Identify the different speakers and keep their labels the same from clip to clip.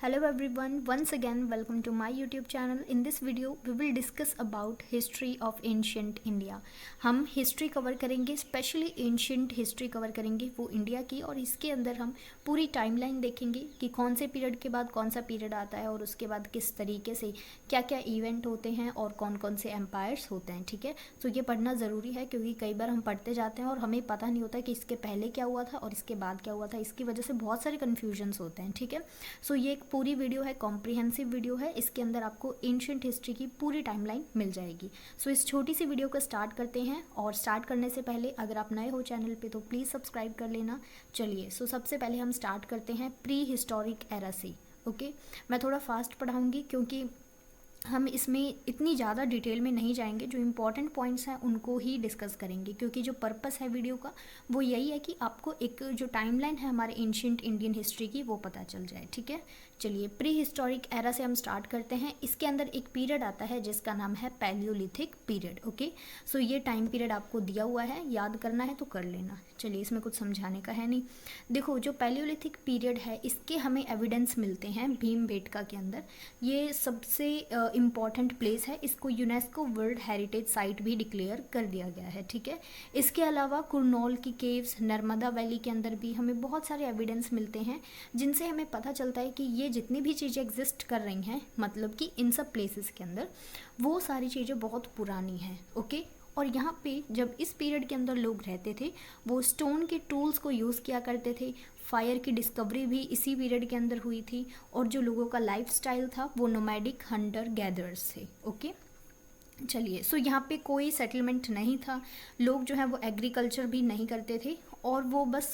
Speaker 1: Hello everyone, once again welcome to my YouTube channel. In this video we will discuss about history of ancient India. हम history cover करेंगे, specially ancient history cover करेंगे वो India की, और इसके अंदर हम पूरी टाइमलाइन देखेंगे कि कौन से पीरियड के बाद कौन सा पीरियड आता है और उसके बाद किस तरीके से क्या क्या इवेंट होते हैं और कौन कौन से एम्पायर्स होते हैं। ठीक है, तो ये पढ़ना ज़रूरी है क्योंकि कई बार हम पढ़ते जाते हैं और हमें पता नहीं होता कि इसके पहले क्या हुआ था और इसके बाद क्या हुआ था। इसकी वजह से बहुत सारे कन्फ्यूजन्स होते हैं। ठीक है, सो ये एक पूरी वीडियो है, कॉम्प्रिहेंसिव वीडियो है। इसके अंदर आपको एंशिएंट हिस्ट्री की पूरी टाइमलाइन मिल जाएगी। सो इस छोटी सी वीडियो को स्टार्ट करते हैं, और स्टार्ट करने से पहले अगर आप नए हो चैनल पे तो प्लीज़ सब्सक्राइब कर लेना। चलिए, सो सबसे पहले हम स्टार्ट करते हैं प्री हिस्टोरिक एरा से। ओके, मैं थोड़ा फास्ट पढ़ाऊँगी क्योंकि हम इसमें इतनी ज़्यादा डिटेल में नहीं जाएंगे, जो इम्पॉर्टेंट पॉइंट्स हैं उनको ही डिस्कस करेंगे, क्योंकि जो पर्पस है वीडियो का वो यही है कि आपको एक जो टाइमलाइन है हमारे एंशिएंट इंडियन हिस्ट्री की वो पता चल जाए। ठीक है, चलिए प्री हिस्टोरिक एरा से हम स्टार्ट करते हैं। इसके अंदर एक पीरियड आता है जिसका नाम है पैलियोलिथिक पीरियड। ओके, सो ये टाइम पीरियड आपको दिया हुआ है, याद करना है तो कर लेना। चलिए, इसमें कुछ समझाने का है नहीं। देखो, जो पैलियोलिथिक पीरियड है इसके हमें एविडेंस मिलते हैं भीमबेटका के अंदर। ये सबसे इम्पॉर्टेंट प्लेस है, इसको यूनेस्को वर्ल्ड हेरिटेज साइट भी डिक्लेयर कर दिया गया है। ठीक है, इसके अलावा कुरनौल की केव्स, नर्मदा वैली के अंदर भी हमें बहुत सारे एविडेंस मिलते हैं जिनसे हमें पता चलता है कि ये जितनी भी चीज़ें एग्जिस्ट कर रही हैं, मतलब कि इन सब प्लेसेस के अंदर वो सारी चीज़ें बहुत पुरानी हैं। ओके, और यहाँ पे जब इस पीरियड के अंदर लोग रहते थे वो स्टोन के टूल्स को यूज़ किया करते थे। फायर की डिस्कवरी भी इसी पीरियड के अंदर हुई थी, और जो लोगों का लाइफस्टाइल था वो नोमैडिक हंटर गैदरर्स थे। ओके, चलिए, सो यहाँ पे कोई सेटलमेंट नहीं था, लोग जो है वो एग्रीकल्चर भी नहीं करते थे, और वो बस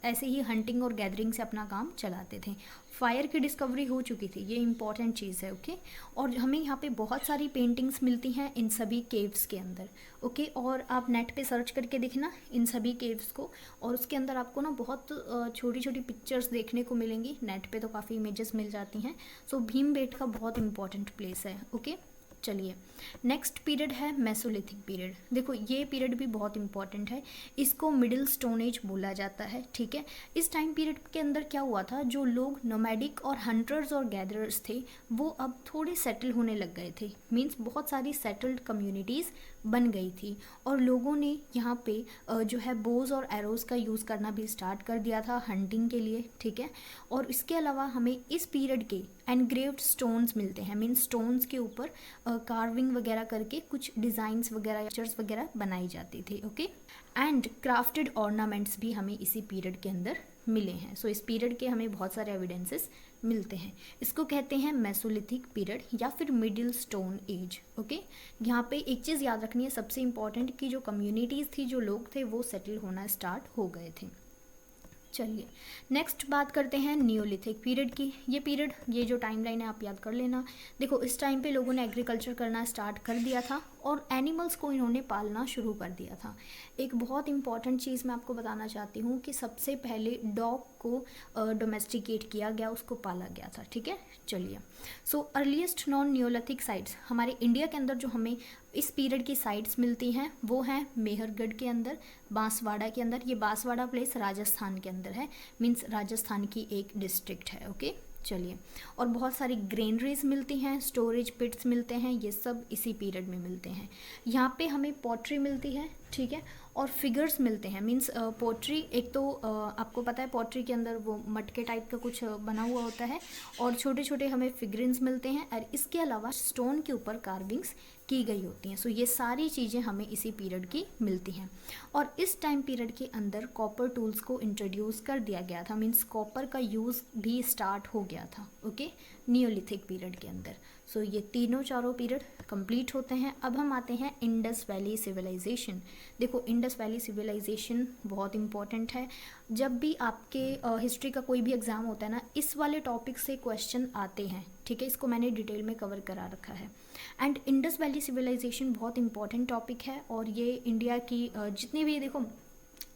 Speaker 1: ऐसे ही हंटिंग और गैदरिंग से अपना काम चलाते थे। फायर की डिस्कवरी हो चुकी थी, ये इंपॉर्टेंट चीज़ है। ओके, और हमें यहाँ पे बहुत सारी पेंटिंग्स मिलती हैं इन सभी केव्स के अंदर। ओके, और आप नेट पे सर्च करके देखना इन सभी केव्स को, और उसके अंदर आपको ना बहुत छोटी छोटी पिक्चर्स देखने को मिलेंगी। नेट पे तो काफ़ी इमेजेस मिल जाती हैं। सो भीमबेटका बहुत इंपॉर्टेंट प्लेस है। ओके, चलिए, नेक्स्ट पीरियड है मेसोलिथिक पीरियड। देखो, ये पीरियड भी बहुत इंपॉर्टेंट है, इसको मिडिल स्टोन एज बोला जाता है। ठीक है, इस टाइम पीरियड के अंदर क्या हुआ था, जो लोग नोमैडिक और हंटर्स और गैदरर्स थे वो अब थोड़े सेटल होने लग गए थे। मीन्स बहुत सारी सेटल्ड कम्युनिटीज़ बन गई थी, और लोगों ने यहाँ पे जो है बोज और एरोज़ का यूज़ करना भी स्टार्ट कर दिया था हंटिंग के लिए। ठीक है, और इसके अलावा हमें इस पीरियड के एनग्रेव्ड स्टोन्स मिलते हैं। मीन्स स्टोन्स के ऊपर कार्विंग वगैरह करके कुछ डिज़ाइंस वगैरह, पिक्चर्स वगैरह बनाई जाती थी। ओके, एंड क्राफ्टेड ऑर्नामेंट्स भी हमें इसी पीरियड के अंदर मिले हैं। सो इस पीरियड के हमें बहुत सारे एविडेंसेस मिलते हैं। इसको कहते हैं मेसोलिथिक पीरियड या फिर मिडिल स्टोन एज। ओके, यहाँ पे एक चीज़ याद रखनी है सबसे इम्पॉर्टेंट, कि जो कम्युनिटीज़ थी, जो लोग थे, वो सेटल होना स्टार्ट हो गए थे। चलिए, नेक्स्ट बात करते हैं नियोलिथिक पीरियड की। ये पीरियड, ये जो टाइमलाइन है आप याद कर लेना। देखो, इस टाइम पे लोगों ने एग्रीकल्चर करना स्टार्ट कर दिया था और एनिमल्स को इन्होंने पालना शुरू कर दिया था। एक बहुत इंपॉर्टेंट चीज़ मैं आपको बताना चाहती हूँ कि सबसे पहले डॉग को डोमेस्टिकेट किया गया, उसको पाला गया था। ठीक है, चलिए, सो अर्लीस्ट नॉन नियोलिथिक साइट्स हमारे इंडिया के अंदर जो हमें इस पीरियड की साइट्स मिलती हैं वो हैं मेहरगढ़ के अंदर, बांसवाड़ा के अंदर। ये बांसवाड़ा प्लेस राजस्थान के अंदर है, मीन्स राजस्थान की एक डिस्ट्रिक्ट है। ओके, चलिए, और बहुत सारी ग्रेनरीज मिलती हैं, स्टोरेज पिट्स मिलते हैं, ये सब इसी पीरियड में मिलते हैं। यहाँ पे हमें पॉटरी मिलती है। ठीक है, और फिगर्स मिलते हैं। मीन्स पोट्री, एक तो आपको पता है पोट्री के अंदर वो मटके टाइप का कुछ बना हुआ होता है, और छोटे छोटे हमें फिगरिन्स मिलते हैं, और इसके अलावा स्टोन के ऊपर कार्विंग्स की गई होती हैं। सो ये सारी चीज़ें हमें इसी पीरियड की मिलती हैं। और इस टाइम पीरियड के अंदर कॉपर टूल्स को इंट्रोड्यूस कर दिया गया था। मीन्स कॉपर का यूज़ भी स्टार्ट हो गया था। ओके, नियोलिथिक पीरियड के अंदर। सो ये तीनों चारों पीरियड कंप्लीट होते हैं। अब हम आते हैं इंडस वैली सिविलाइजेशन। देखो, इंडस वैली सिविलाइजेशन बहुत इंपॉर्टेंट है। जब भी आपके हिस्ट्री का कोई भी एग्ज़ाम होता है ना, इस वाले टॉपिक से क्वेश्चन आते हैं। ठीक है, इसको मैंने डिटेल में कवर करा रखा है। एंड इंडस वैली सिविलाइजेशन बहुत इंपॉर्टेंट टॉपिक है, और ये इंडिया की जितनी भी देखो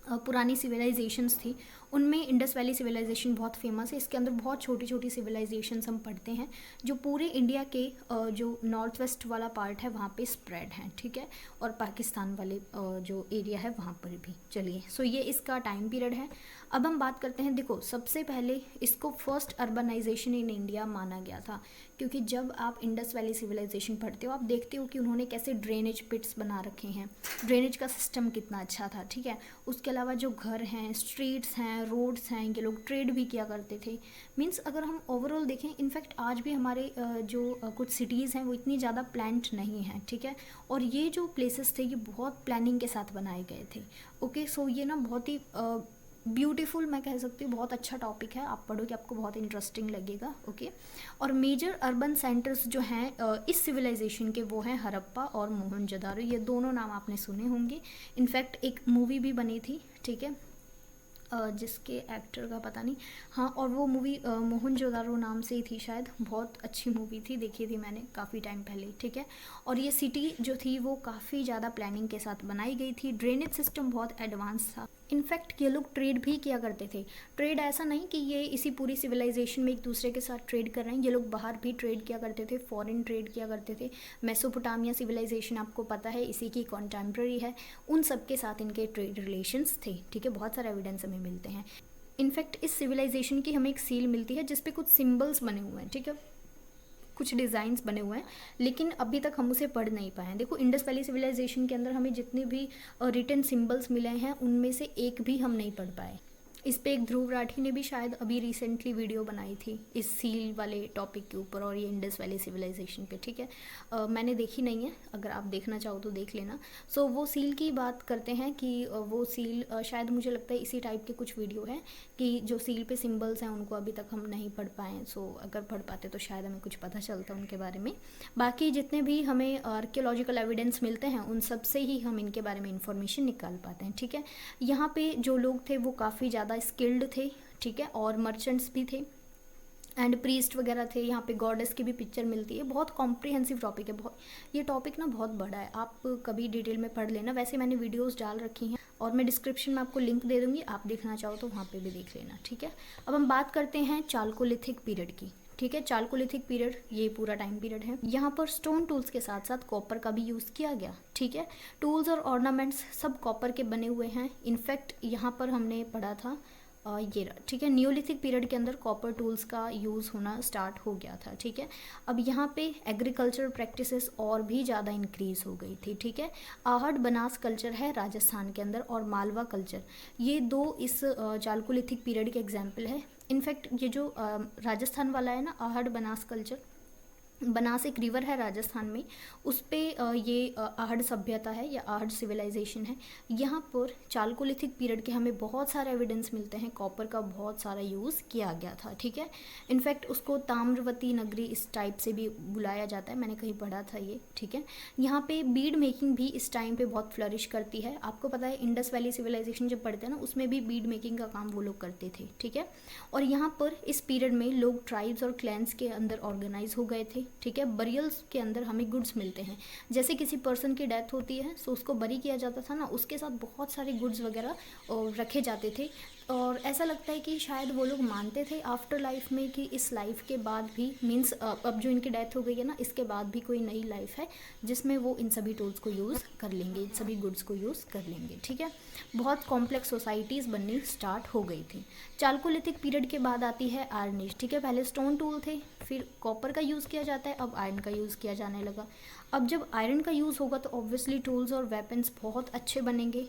Speaker 1: पुरानी सिविलाइजेशंस थी उनमें इंडस वैली सिविलाइजेशन बहुत फेमस है। इसके अंदर बहुत छोटी छोटी सिविलाइजेशन हम पढ़ते हैं जो पूरे इंडिया के जो नॉर्थ वेस्ट वाला पार्ट है वहाँ पे स्प्रेड है, ठीक है, और पाकिस्तान वाले जो एरिया है वहाँ पर भी। चलिए, सो ये इसका टाइम पीरियड है। अब हम बात करते हैं, देखो सबसे पहले इसको फर्स्ट अर्बनाइजेशन इन इंडिया माना गया था, क्योंकि जब आप इंडस वैली सिविलाइजेशन पढ़ते हो आप देखते हो कि उन्होंने कैसे ड्रेनेज पिट्स बना रखे हैं, ड्रेनेज का सिस्टम कितना अच्छा था, ठीक है। उसके अलावा जो घर हैं, स्ट्रीट्स हैं, रोड्स हैं, ये लोग ट्रेड भी किया करते थे। मीन्स अगर हम ओवरऑल देखें, इनफैक्ट आज भी हमारे जो कुछ सिटीज़ हैं वो इतनी ज़्यादा प्लान्ड नहीं हैं, ठीक है, और ये जो प्लेसेस थे ये बहुत प्लानिंग के साथ बनाए गए थे। ओके, सो ये ना बहुत ही ब्यूटीफुल मैं कह सकती हूँ, बहुत अच्छा टॉपिक है, आप पढ़ोगे आपको बहुत इंटरेस्टिंग लगेगा। ओके, और मेजर अर्बन सेंटर्स जो हैं इस सिविलाइजेशन के वो हैं हड़प्पा और मोहनजोदारो। ये दोनों नाम आपने सुने होंगे, इनफैक्ट एक मूवी भी बनी थी, ठीक है, जिसके एक्टर का पता नहीं, हाँ, और वो मूवी मोहनजोदारो नाम से ही थी शायद। बहुत अच्छी मूवी थी, देखी थी मैंने काफ़ी टाइम पहले, ठीक है। और ये सिटी जो थी वो काफ़ी ज़्यादा प्लानिंग के साथ बनाई गई थी, ड्रेनेज सिस्टम बहुत एडवांस था। इनफैक्ट ये लोग ट्रेड भी किया करते थे। ट्रेड ऐसा नहीं कि ये इसी पूरी सिविलाइजेशन में एक दूसरे के साथ ट्रेड कर रहे हैं, ये लोग बाहर भी ट्रेड किया करते थे, फॉरेन ट्रेड किया करते थे। मेसोपोटामिया सिविलाइजेशन आपको पता है इसी की कॉन्टेम्प्रेरी है, उन सब के साथ इनके ट्रेड रिलेशंस थे, ठीक है। बहुत सारे एविडेंस हमें मिलते हैं। इनफैक्ट इस सिविलाइजेशन की हमें एक सील मिलती है जिसपे कुछ सिम्बल्स बने हुए हैं, ठीक है, कुछ डिज़ाइंस बने हुए हैं, लेकिन अभी तक हम उसे पढ़ नहीं पाए हैं। देखो इंडस वैली सिविलाइजेशन के अंदर हमें जितने भी रिटन सिंबल्स मिले हैं उनमें से एक भी हम नहीं पढ़ पाए। इस पे एक ध्रुव राठी ने भी शायद अभी रिसेंटली वीडियो बनाई थी इस सील वाले टॉपिक के ऊपर और ये इंडस वैली सिविलाइजेशन पे, ठीक है। मैंने देखी नहीं है, अगर आप देखना चाहो तो देख लेना। सो वो सील की बात करते हैं कि वो सील शायद मुझे लगता है इसी टाइप के कुछ वीडियो हैं कि जो सील पे सिंबल्स हैं उनको अभी तक हम नहीं पढ़ पाए। सो अगर पढ़ पाते तो शायद हमें कुछ पता चलता उनके बारे में। बाकी जितने भी हमें आर्कियोलॉजिकल एविडेंस मिलते हैं उन सब से ही हम इनके बारे में इंफॉर्मेशन निकाल पाते हैं, ठीक है। यहाँ पे जो लोग थे वो काफ़ी ज़्यादा स्किल्ड थे, ठीक है, और मर्चेंट्स भी थे एंड प्रीस्ट वगैरह थे। यहाँ पे गॉडेस की भी पिक्चर मिलती है। बहुत कॉम्प्रिहेंसिव टॉपिक है, बहुत, ये टॉपिक ना बहुत बड़ा है, आप कभी डिटेल में पढ़ लेना। वैसे मैंने वीडियोस डाल रखी हैं और मैं डिस्क्रिप्शन में आपको लिंक दे दूँगी, आप देखना चाहो तो वहाँ पे भी देख लेना, ठीक है। अब हम बात करते हैं चालकोलिथिक पीरियड की, ठीक है। चालकोलिथिक पीरियड ये पूरा टाइम पीरियड है। यहाँ पर स्टोन टूल्स के साथ साथ कॉपर का भी यूज़ किया गया, ठीक है। टूल्स और ऑर्नामेंट्स सब कॉपर के बने हुए हैं। इनफैक्ट यहाँ पर हमने पढ़ा था ये रहा, ठीक है, नियोलिथिक पीरियड के अंदर कॉपर टूल्स का यूज़ होना स्टार्ट हो गया था, ठीक है। अब यहाँ पे एग्रीकल्चर प्रैक्टिसेस और भी ज़्यादा इंक्रीज़ हो गई थी, ठीक है। आहड़ बनास कल्चर है राजस्थान के अंदर और मालवा कल्चर, ये दो इस चालकोलिथिक पीरियड के एग्जाम्पल है। इनफैक्ट ये जो राजस्थान वाला है ना, आहड़ बनास कल्चर, बनास एक रिवर है राजस्थान में, उस पर ये आहड़ सभ्यता है या आहड़ सिविलाइजेशन है। यहाँ पर चालकोलिथिक पीरियड के हमें बहुत सारे एविडेंस मिलते हैं, कॉपर का बहुत सारा यूज़ किया गया था, ठीक है। इनफैक्ट उसको ताम्रवती नगरी इस टाइप से भी बुलाया जाता है, मैंने कहीं पढ़ा था ये, ठीक है। यहाँ पे बीड मेकिंग भी इस टाइम पे बहुत फ्लरिश करती है। आपको पता है इंडस वैली सिविलाइजेशन जब पढ़ते हैं ना उसमें भी बीड मेकिंग का काम वो लोग करते थे, ठीक है। और यहाँ पर इस पीरियड में लोग ट्राइब्स और क्लैंस के अंदर ऑर्गेनाइज हो गए थे, ठीक है। बरियल्स के अंदर हमें गुड्स मिलते हैं, जैसे किसी पर्सन की डेथ होती है तो उसको बरी किया जाता था ना, उसके साथ बहुत सारे गुड्स वगैरह रखे जाते थे। और ऐसा लगता है कि शायद वो लोग मानते थे आफ्टर लाइफ में कि इस लाइफ के बाद भी, मीन्स अब जो इनकी डेथ हो गई है ना इसके बाद भी कोई नई लाइफ है जिसमें वो इन सभी टूल्स को यूज़ कर लेंगे, इन सभी गुड्स को यूज़ कर लेंगे, ठीक है। बहुत कॉम्प्लेक्स सोसाइटीज़ बननी स्टार्ट हो गई थी। चालकोलिथिक पीरियड के बाद आती है आयरन एज, ठीक है। पहले स्टोन टूल थे, फिर कॉपर का यूज़ किया जाता है, अब आयरन का यूज़ किया जाने लगा। अब जब आयरन का यूज़ होगा तो ऑब्वियसली टूल्स और वेपन्स बहुत अच्छे बनेंगे।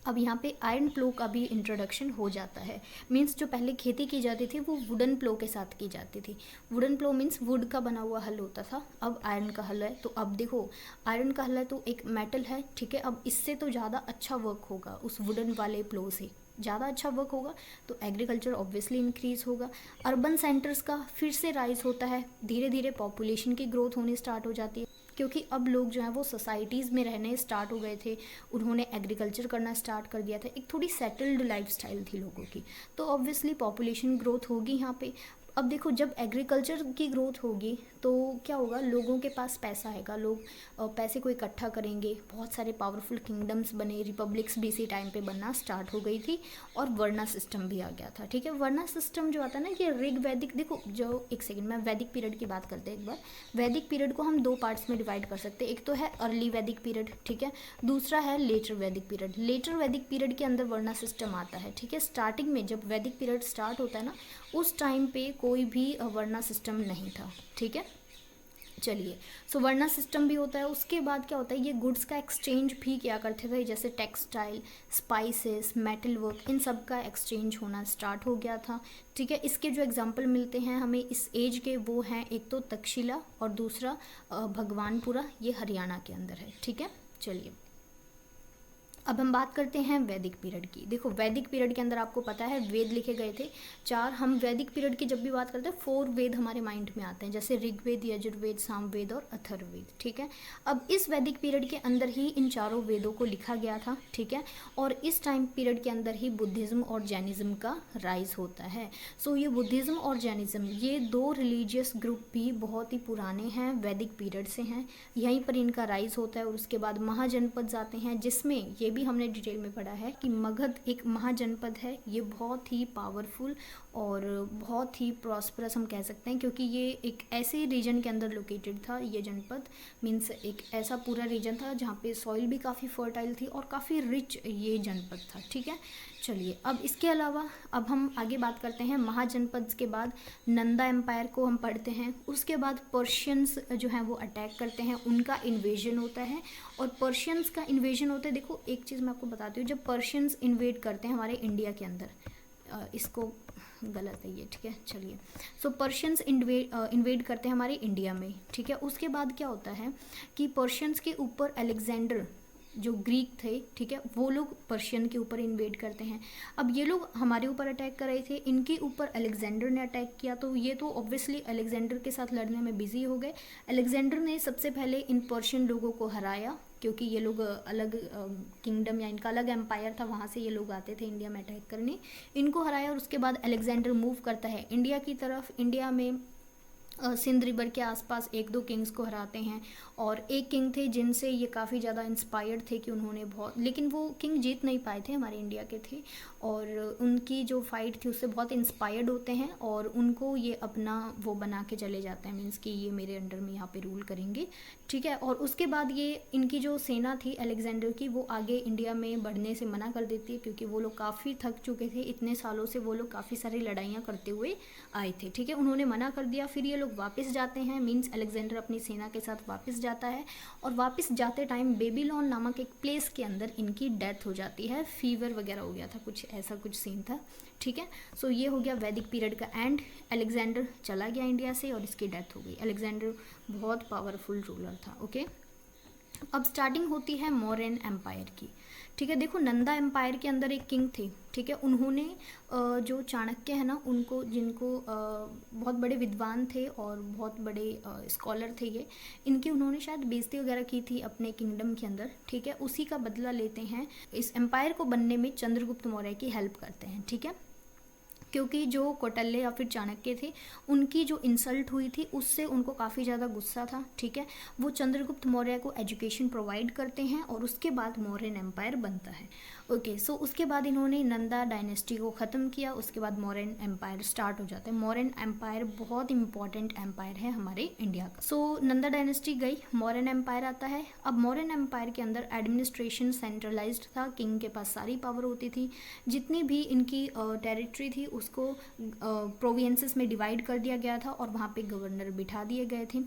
Speaker 1: अब यहाँ पे आयरन प्लो का भी इंट्रोडक्शन हो जाता है। मीन्स जो पहले खेती की जाती थी वो वुडन प्लो के साथ की जाती थी। वुडन प्लो मीन्स वुड का बना हुआ हल होता था, अब आयरन का हल है। तो अब देखो आयरन का हल है तो एक मेटल है, ठीक है। अब इससे तो ज़्यादा अच्छा वर्क होगा, उस वुडन वाले प्लो से ज़्यादा अच्छा वर्क होगा, तो एग्रीकल्चर ऑब्वियसली इंक्रीज़ होगा। अर्बन सेंटर्स का फिर से राइज होता है, धीरे धीरे पॉपुलेशन की ग्रोथ होनी स्टार्ट हो जाती है, क्योंकि अब लोग जो हैं वो सोसाइटीज़ में रहने स्टार्ट हो गए थे, उन्होंने एग्रीकल्चर करना स्टार्ट कर दिया था, एक थोड़ी सेटल्ड लाइफस्टाइल थी लोगों की, तो ऑब्वियसली पॉपुलेशन ग्रोथ होगी यहाँ पे। अब देखो, जब एग्रीकल्चर की ग्रोथ होगी तो क्या होगा, लोगों के पास पैसा आएगा, लोग पैसे को इकट्ठा करेंगे, बहुत सारे पावरफुल किंगडम्स बने, रिपब्लिक्स भी इसी टाइम पे बनना स्टार्ट हो गई थी, और वर्ना सिस्टम भी आ गया था। ठीक है, वर्ना सिस्टम जो आता है ना, ये ऋग वैदिक, देखो जो, एक सेकंड, मैं वैदिक पीरियड की बात करते हैं एक बार। वैदिक पीरियड को हम दो पार्ट्स में डिवाइड कर सकते हैं, एक तो है अर्ली वैदिक पीरियड, ठीक है, दूसरा है लेटर वैदिक पीरियड। लेटर वैदिक पीरियड के अंदर वर्ना सिस्टम आता है। ठीक है, स्टार्टिंग में जब वैदिक पीरियड स्टार्ट होता है ना, उस टाइम पे कोई भी वर्ना सिस्टम नहीं था। ठीक है, चलिए, सो वर्ना सिस्टम भी होता है। उसके बाद क्या होता है, ये गुड्स का एक्सचेंज भी किया करते थे, जैसे टेक्सटाइल, स्पाइसेस, मेटल वर्क, इन सब का एक्सचेंज होना स्टार्ट हो गया था। ठीक है, इसके जो एग्जांपल मिलते हैं हमें इस एज के, वो हैं एक तो तक्षशिला और दूसरा भगवानपुरा, ये हरियाणा के अंदर है। ठीक है, चलिए अब हम बात करते हैं वैदिक पीरियड की। देखो, वैदिक पीरियड के अंदर आपको पता है वेद लिखे गए थे 4। हम वैदिक पीरियड की जब भी बात करते हैं 4 वेद हमारे माइंड में आते हैं, जैसे ऋग्वेद, यजुर्वेद, सामवेद और अथर्ववेद। ठीक है, अब इस वैदिक पीरियड के अंदर ही इन चारों वेदों को लिखा गया था। ठीक है, और इस टाइम पीरियड के अंदर ही बुद्धिज़्म और जैनिज़्म का राइज होता है। सो ये बुद्धिज़्म और जैनिज़्म, ये दो रिलीजियस ग्रुप भी बहुत ही पुराने हैं, वैदिक पीरियड से हैं, यहीं पर इनका राइज होता है। और उसके बाद महाजनपद आते हैं, जिसमें ये भी हमने डिटेल में पढ़ा है कि मगध एक महाजनपद है। ये बहुत ही पावरफुल और बहुत ही प्रॉस्परस हम कह सकते हैं, क्योंकि ये एक ऐसे रीजन के अंदर लोकेटेड था। ये जनपद मीन्स एक ऐसा पूरा रीजन था जहाँ पे सॉइल भी काफ़ी फर्टाइल थी और काफ़ी रिच ये जनपद था। ठीक है, चलिए अब इसके अलावा अब हम आगे बात करते हैं। महाजनपद के बाद नंदा एम्पायर को हम पढ़ते हैं। उसके बाद पर्शियंस जो हैं वो अटैक करते हैं, उनका इन्वेजन होता है। और पर्शियंस का इन्वेजन होता है, देखो एक चीज़ मैं आपको बताती हूँ, जब पर्शियंस इन्वेड करते हैं हमारे इंडिया के अंदर, इसको गलत है ये, ठीक है, चलिए, सो पर्शियंस इन्वेड करते हैं हमारे इंडिया में। ठीक है, उसके बाद क्या होता है कि पर्शियंस के ऊपर अलेक्जेंडर जो ग्रीक थे, ठीक है, वो लोग पर्शियन के ऊपर इन्वेड करते हैं। अब ये लोग हमारे ऊपर अटैक कर रहे थे, इनके ऊपर अलेक्जेंडर ने अटैक किया, तो ये तो ऑब्वियसली अलेक्जेंडर के साथ लड़ने में बिजी हो गए। अलेक्जेंडर ने सबसे पहले इन पर्शियन लोगों को हराया, क्योंकि ये लोग अलग किंगडम या इनका अलग एम्पायर था, वहाँ से ये लोग आते थे इंडिया में अटैक करने, इनको हराया। और उसके बाद अलेक्जेंडर मूव करता है इंडिया की तरफ। इंडिया में सिंध रिवर के आसपास एक दो किंग्स को हराते हैं, और एक किंग थे जिनसे ये काफ़ी ज़्यादा इंस्पायर्ड थे कि उन्होंने बहुत, लेकिन वो किंग जीत नहीं पाए थे, हमारे इंडिया के थे, और उनकी जो फाइट थी उससे बहुत इंस्पायर्ड होते हैं और उनको ये अपना वो बना के चले जाते हैं, मीन्स कि ये मेरे अंडर में यहाँ पे रूल करेंगे। ठीक है, और उसके बाद ये इनकी जो सेना थी अलेक्जेंडर की, वो आगे इंडिया में बढ़ने से मना कर देती है, क्योंकि वो लोग काफ़ी थक चुके थे, इतने सालों से वो लोग काफ़ी सारी लड़ाइयाँ करते हुए आए थे। ठीक है, उन्होंने मना कर दिया। फिर ये लोग वापस जाते हैं, मीन्स अलेक्जेंडर अपनी सेना के साथ वापस जाता है, और वापस जाते टाइम बेबीलोन नामक एक प्लेस के अंदर इनकी डेथ हो जाती है, फीवर वगैरह हो गया था, कुछ ऐसा कुछ सीन था। ठीक है, सो ये हो गया वैदिक पीरियड का एंड। अलेक्जेंडर चला गया इंडिया से और इसकी डेथ हो गई। अलेक्जेंडर बहुत पावरफुल रूलर था। ओके, अब स्टार्टिंग होती है मौर्यन एम्पायर की। ठीक है, देखो नंदा एम्पायर के अंदर एक किंग थे। ठीक है, उन्होंने जो चाणक्य है ना, उनको, जिनको बहुत बड़े विद्वान थे और बहुत बड़े स्कॉलर थे ये, इनकी उन्होंने शायद बेइज्जती वगैरह की थी अपने किंगडम के अंदर। ठीक है, उसी का बदला लेते हैं, इस एम्पायर को बनने में चंद्रगुप्त मौर्य की हेल्प करते हैं। ठीक है, क्योंकि जो कौटिल्य या फिर चाणक्य थे, उनकी जो इंसल्ट हुई थी उससे उनको काफ़ी ज़्यादा गुस्सा था। ठीक है, वो चंद्रगुप्त मौर्य को एजुकेशन प्रोवाइड करते हैं और उसके बाद मौर्यन एम्पायर बनता है। ओके, सो उसके बाद इन्होंने नंदा डायनेस्टी को ख़त्म किया, उसके बाद मौर्यन एम्पायर स्टार्ट हो जाता है। मौर्यन एम्पायर बहुत इंपॉर्टेंट एम्पायर है हमारे इंडिया का। सो नंदा डायनेस्टी गई, मौर्यन एम्पायर आता है। अब मौर्यन एम्पायर के अंदर एडमिनिस्ट्रेशन सेंट्रलाइज्ड था, किंग के पास सारी पावर होती थी, जितनी भी इनकी टेरिटरी थी उसको प्रोविंसेस में डिवाइड कर दिया गया था और वहाँ पे गवर्नर बिठा दिए गए थे।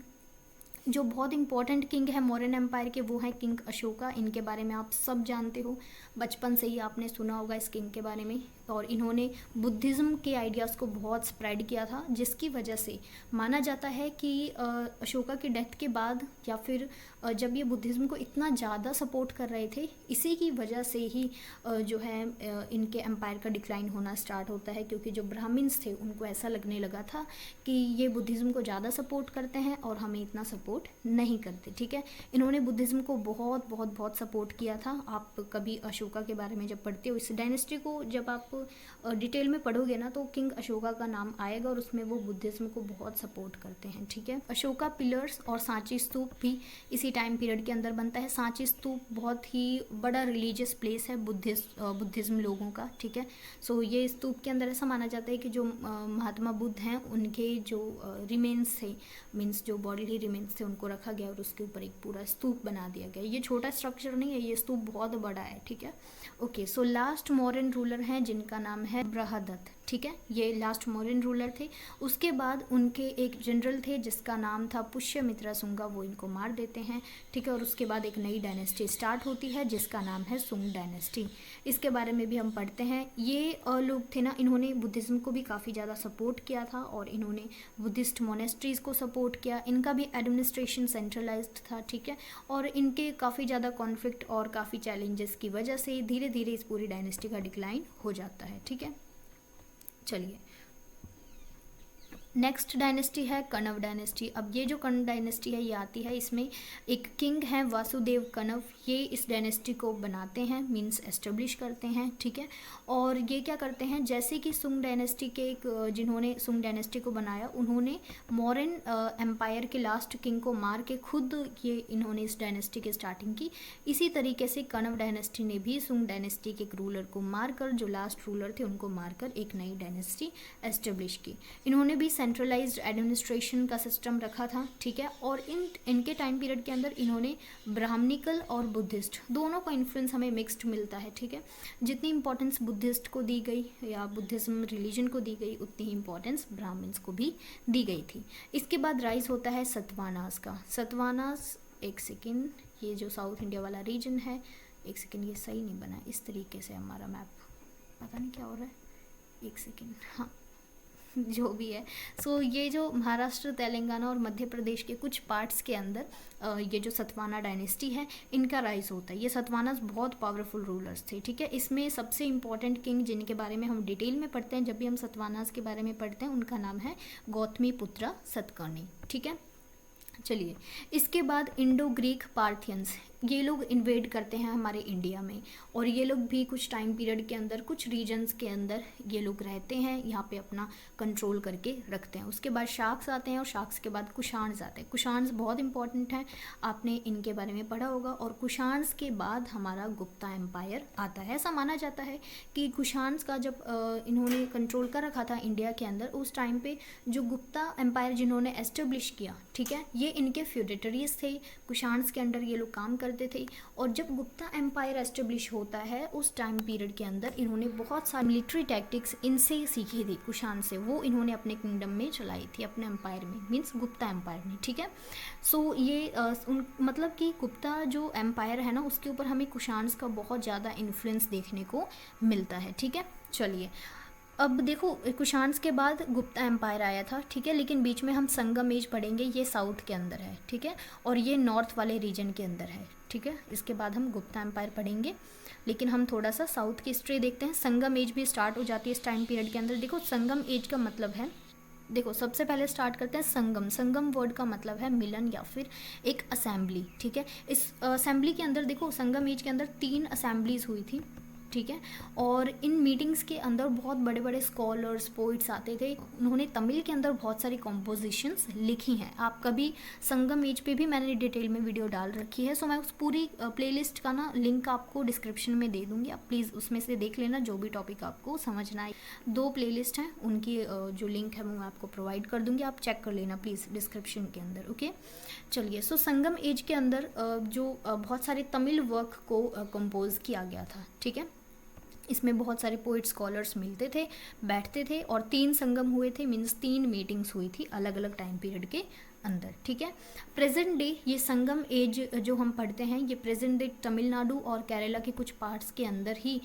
Speaker 1: जो बहुत इंपॉर्टेंट किंग है मौर्यन एम्पायर के, वो है किंग अशोका। इनके बारे में आप सब जानते हो, बचपन से ही आपने सुना होगा इस किंग के बारे में। और इन्होंने बुद्धिज़्म के आइडियाज़ को बहुत स्प्रेड किया था, जिसकी वजह से माना जाता है कि अशोका की डेथ के बाद या फिर जब ये बुद्धिज़्म को इतना ज़्यादा सपोर्ट कर रहे थे, इसी की वजह से ही जो है इनके एम्पायर का डिक्लाइन होना स्टार्ट होता है। क्योंकि जो ब्राह्मण्स थे उनको ऐसा लगने लगा था कि ये बुद्धिज़्म को ज़्यादा सपोर्ट करते हैं और हमें इतना सपोर्ट सपोर्ट नहीं करते, ठीक है। इन्होंने बुद्धिज़्म को बहुत बहुत बहुत सपोर्ट किया था। आप कभी अशोका के बारे में जब पढ़ते हो, इस डायनेस्टी को जब आप डिटेल में पढ़ोगे ना, तो किंग अशोका का नाम आएगा और उसमें वो बुद्धिज़्म को बहुत सपोर्ट करते हैं, ठीक है। अशोका पिलर्स और सांची स्तूप भी इसी टाइम पीरियड के अंदर बनता है। सांची स्तूप बहुत ही बड़ा रिलीजियस प्लेस है बुद्धिज़्म लोगों का, ठीक है। सो ये स्तूप के अंदर ऐसा माना जाता है कि जो महात्मा बुद्ध हैं उनके जो रिमेन्स थे, मीन्स जो बॉडीली रिमेन्स थे, उनको रखा गया और उसके ऊपर एक पूरा स्तूप बना दिया गया। ये छोटा स्ट्रक्चर नहीं है, ये स्तूप बहुत बड़ा है, ठीक है। Okay, so last Mauryan ruler हैं जिनका नाम है बृहदत्त, ठीक है। ये लास्ट मौर्यन रूलर थे। उसके बाद उनके एक जनरल थे जिसका नाम था पुष्यमित्रा सुंगा, वो इनको मार देते हैं, ठीक है। और उसके बाद एक नई डायनेस्टी स्टार्ट होती है जिसका नाम है सुंग डायनेस्टी। इसके बारे में भी हम पढ़ते हैं। ये लोग थे ना, इन्होंने बुद्धिज़्म को भी काफ़ी ज़्यादा सपोर्ट किया था और इन्होंने बुद्धिस्ट मोनेस्ट्रीज़ को सपोर्ट किया। इनका भी एडमिनिस्ट्रेशन सेंट्रलाइज्ड था, ठीक है। और इनके काफ़ी ज़्यादा कॉन्फ्लिक्ट और काफ़ी चैलेंजेस की वजह से धीरे धीरे इस पूरी डायनेस्टी का डिक्लाइन हो जाता है, ठीक है। चलिए, नेक्स्ट डायनेस्टी है कण्व डायनेस्टी। अब ये जो कण्व डायनेस्टी है ये आती है, इसमें एक किंग है वासुदेव कण्व, ये इस डायनेस्टी को बनाते हैं, मींस एस्टेब्लिश करते हैं, ठीक है। और ये क्या करते हैं, जैसे कि सुंग डायनेस्टी के एक जिन्होंने सुंग डायनेस्टी को बनाया, उन्होंने मौर्यन एम्पायर के लास्ट किंग को मार के खुद ये इन्होंने इस डायनेस्टी की स्टार्टिंग की। इसी तरीके से कण्व डायनेस्टी ने भी सुंग डायनेस्टी के एक रूलर को मारकर, जो लास्ट रूलर थे उनको मारकर एक नई डायनेस्टी एस्टेब्लिश की। इन्होंने भी सेंट्रलाइज्ड एडमिनिस्ट्रेशन का सिस्टम रखा था, ठीक है। और इनके टाइम पीरियड के अंदर इन्होंने ब्राह्मणिकल और बुद्धिस्ट दोनों का इन्फ्लुएंस हमें मिक्स्ड मिलता है, ठीक है। जितनी इंपॉर्टेंस बुद्धिस्ट को दी गई या बुद्धिज्म रिलीजन को दी गई, उतनी ही इंपॉर्टेंस ब्राह्मण्स को भी दी गई थी। इसके बाद राइज होता है सतवानास का। सतवानास, एक सेकेंड, ये जो साउथ इंडिया वाला रीजन है, एक सेकेंड, ये सही नहीं बना इस तरीके से हमारा मैप, पता नहीं क्या हो रहा है, एक सेकेंड, हाँ जो भी है। सो ये जो महाराष्ट्र, तेलंगाना और मध्य प्रदेश के कुछ पार्ट्स के अंदर ये जो सतवाना डायनेस्टी है इनका राइज होता है। ये सतवानास बहुत पावरफुल रूलर्स थे, ठीक है। इसमें सबसे इंपॉर्टेंट किंग जिनके बारे में हम डिटेल में पढ़ते हैं, जब भी हम सतवानास के बारे में पढ़ते हैं, उनका नाम है गौतमीपुत्रा सतकर्णी, ठीक है। चलिए, इसके बाद इंडो ग्रीक पार्थियंस, ये लोग इन्वेड करते हैं हमारे इंडिया में, और ये लोग भी कुछ टाइम पीरियड के अंदर कुछ रीजन्स के अंदर ये लोग रहते हैं, यहाँ पे अपना कंट्रोल करके रखते हैं। उसके बाद शाक्स आते हैं और शाक्स के बाद कुषाण्स आते हैं। कुषाण्स बहुत इंपॉर्टेंट हैं, आपने इनके बारे में पढ़ा होगा। और कुषाण्स के बाद हमारा गुप्ता एम्पायर आता है। ऐसा माना जाता है कि कुषाण्स का जब इन्होंने कंट्रोल कर रखा था इंडिया के अंदर, उस टाइम पे जो गुप्ता एम्पायर जिन्होंने एस्टेब्लिश किया, ठीक है, ये इनके फ्यूडेटरीज थे। कुषाण्स के अंडर ये लोग काम करते थे। और जब गुप्ता एम्पायर एस्टेब्लिश होता है, उस टाइम पीरियड के अंदर इन्होंने बहुत सारी मिलिट्री टैक्टिक्स इनसे सीखी थी, कुषाण से। वो इन्होंने अपने किंगडम में चलाई थी, अपने एम्पायर में, मीन्स गुप्ता एम्पायर में, ठीक है। सो ये मतलब कि गुप्ता जो एम्पायर है ना, उसके ऊपर हमें कुषाण्स का बहुत ज़्यादा इन्फ्लुएंस देखने को मिलता है, ठीक है। चलिए, अब देखो, कुषाण्स के बाद गुप्ता एम्पायर आया था, ठीक है, लेकिन बीच में हम संगम एज पढ़ेंगे, ये साउथ के अंदर है, ठीक है, और ये नॉर्थ वाले रीजन के अंदर है, ठीक है। इसके बाद हम गुप्ता एम्पायर पढ़ेंगे, लेकिन हम थोड़ा सा साउथ की हिस्ट्री देखते हैं। संगम एज भी स्टार्ट हो जाती है इस टाइम पीरियड के अंदर। देखो, संगम एज का मतलब है, देखो सबसे पहले स्टार्ट करते हैं संगम। संगम वर्ड का मतलब है मिलन या फिर एक असेंबली, ठीक है। इस असेंबली के अंदर देखो, संगम एज के अंदर 3 असेंबलीज हुई थी, ठीक है। और इन मीटिंग्स के अंदर बहुत बड़े बड़े स्कॉलर्स, पोइट्स आते थे। उन्होंने तमिल के अंदर बहुत सारी कॉम्पोजिशंस लिखी हैं। आप कभी संगम एज पे भी मैंने डिटेल में वीडियो डाल रखी है, सो मैं उस पूरी प्लेलिस्ट का ना लिंक आपको डिस्क्रिप्शन में दे दूँगी, आप प्लीज़ उसमें से देख लेना, जो भी टॉपिक आपको समझना है। 2 प्लेलिस्ट हैं, उनकी जो लिंक है वो मैं आपको प्रोवाइड कर दूँगी, आप चेक कर लेना प्लीज़ डिस्क्रिप्शन के अंदर, ओके। चलिए, सो संगम एज के अंदर जो बहुत सारे तमिल वर्क को कंपोज किया गया था, ठीक है। इसमें बहुत सारे पोइट स्कॉलर्स मिलते थे, बैठते थे, और 3 संगम हुए थे, मीन्स 3 मीटिंग्स हुई थी अलग अलग टाइम पीरियड के अंदर, ठीक है। प्रेजेंट डे ये संगम एज जो हम पढ़ते हैं, ये प्रेजेंट डे तमिलनाडु और केरला के कुछ पार्ट्स के अंदर ही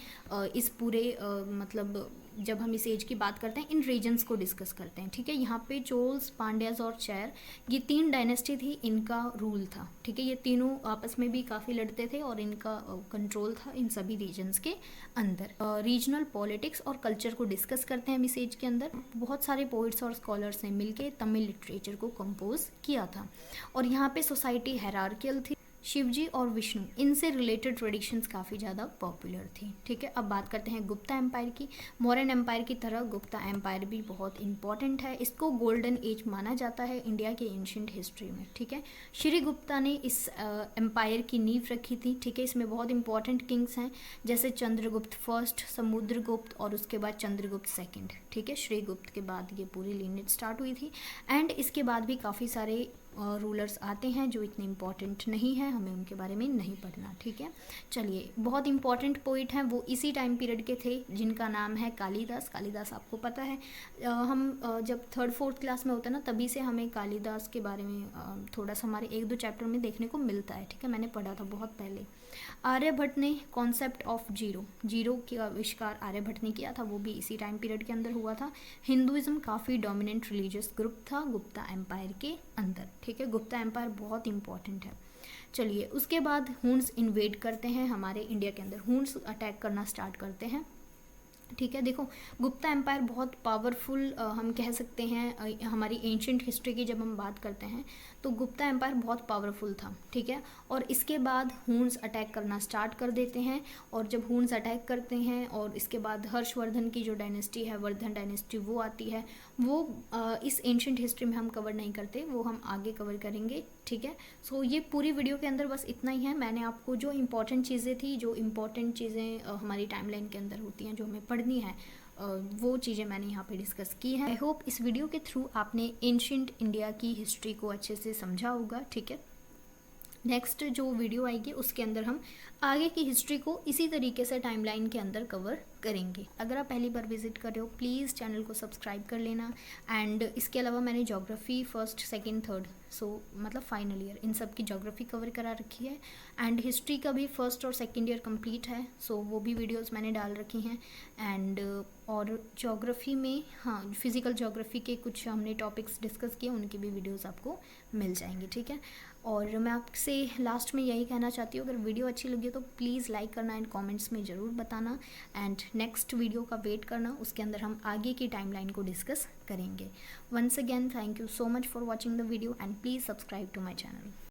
Speaker 1: इस पूरे मतलब जब हम इस एज की बात करते हैं इन रीजन्स को डिस्कस करते हैं, ठीक है। यहाँ पे चोल्स, पांड्याज और चैर, ये 3 डायनेस्टी थी, इनका रूल था, ठीक है। ये तीनों आपस में भी काफ़ी लड़ते थे और इनका कंट्रोल था इन सभी रीजन्स के अंदर। रीजनल पॉलिटिक्स और कल्चर को डिस्कस करते हैं हम इस एज के अंदर। बहुत सारे पोइट्स और स्कॉलर्स ने मिलकर तमिल लिटरेचर को कंपोज किया था और यहाँ पे सोसाइटी हायरार्कियल थी। शिवजी और विष्णु, इनसे रिलेटेड ट्रेडिशंस काफ़ी ज़्यादा पॉपुलर थी, ठीक है। अब बात करते हैं गुप्ता एम्पायर की। मौर्यन एम्पायर की तरह गुप्ता एम्पायर भी बहुत इंपॉर्टेंट है, इसको गोल्डन एज माना जाता है इंडिया के एंशिएंट हिस्ट्री में, ठीक है। श्री गुप्ता ने इस एम्पायर की नींव रखी थी, ठीक है। इसमें बहुत इंपॉर्टेंट किंग्स हैं जैसे चंद्रगुप्त फर्स्ट, समुद्रगुप्त और उसके बाद चंद्रगुप्त सेकेंड, ठीक है। श्रीगुप्त के बाद ये पूरी लीनेज स्टार्ट हुई थी एंड इसके बाद भी काफ़ी सारे रूलर्स आते हैं जो इतने इम्पॉर्टेंट नहीं हैं, हमें उनके बारे में नहीं पढ़ना, ठीक है। चलिए, बहुत इंपॉर्टेंट पोइट हैं वो इसी टाइम पीरियड के थे जिनका नाम है कालिदास। कालिदास आपको पता है, हम जब 3rd-4th क्लास में होते हैं ना तभी से हमें कालिदास के बारे में थोड़ा सा हमारे 1-2 चैप्टर में देखने को मिलता है, ठीक है। मैंने पढ़ा था बहुत पहले। आर्यभट्ट ने कॉन्सेप्ट ऑफ जीरो का आविष्कार आर्यभट्ट ने किया था, वो भी इसी टाइम पीरियड के अंदर हुआ था। हिंदुइज्म काफ़ी डोमिनेंट रिलीजियस ग्रुप था गुप्ता एम्पायर के अंदर, ठीक है। गुप्ता एम्पायर बहुत इंपॉर्टेंट है। चलिए, उसके बाद हुन्स इन्वेड करते हैं हमारे इंडिया के अंदर, हुन्स अटैक करना स्टार्ट करते हैं, ठीक है। देखो, गुप्ता एम्पायर बहुत पावरफुल हम कह सकते हैं हमारी एंशिएंट हिस्ट्री की जब हम बात करते हैं तो गुप्ता एम्पायर बहुत पावरफुल था, ठीक है। और इसके बाद हुन्स अटैक करना स्टार्ट कर देते हैं और जब हुन्स अटैक करते हैं और इसके बाद हर्षवर्धन की जो डायनेस्टी है, वर्धन डायनेस्टी, वो आती है। वो इस एंशिएंट हिस्ट्री में हम कवर नहीं करते, वो हम आगे कवर करेंगे, ठीक है। सो ये पूरी वीडियो के अंदर बस इतना ही है। मैंने आपको जो इम्पोर्टेंट चीज़ें थी, जो इम्पोर्टेंट चीज़ें हमारी टाइमलाइन के अंदर होती हैं, जो हमें पढ़नी है, वो चीज़ें मैंने यहाँ पे डिस्कस की हैं। आई होप इस वीडियो के थ्रू आपने एंशिएंट इंडिया की हिस्ट्री को अच्छे से समझा होगा, ठीक है। नेक्स्ट जो वीडियो आएगी उसके अंदर हम आगे की हिस्ट्री को इसी तरीके से टाइमलाइन के अंदर कवर करेंगे। अगर आप पहली बार विजिट कर रहे हो प्लीज़ चैनल को सब्सक्राइब कर लेना। एंड इसके अलावा मैंने ज्योग्राफी 1st, 2nd, 3rd मतलब फाइनल ईयर इन सब की ज्योग्राफी कवर करा रखी है एंड हिस्ट्री का भी 1st और 2nd ईयर कंप्लीट है, वो भी वीडियोस मैंने डाल रखी हैं। एंड और ज्योग्राफी में फिज़िकल ज्योग्राफी के कुछ हमने टॉपिक्स डिस्कस किए, उनकी भी वीडियोस आपको मिल जाएंगी, ठीक है। और मैं आपसे लास्ट में यही कहना चाहती हूँ, अगर वीडियो अच्छी लगी तो प्लीज़ लाइक करना एंड कमेंट्स में ज़रूर बताना एंड नेक्स्ट वीडियो का वेट करना, उसके अंदर हम आगे की टाइमलाइन को डिस्कस करेंगे। Once again thank you so much for watching the video and please subscribe to my channel.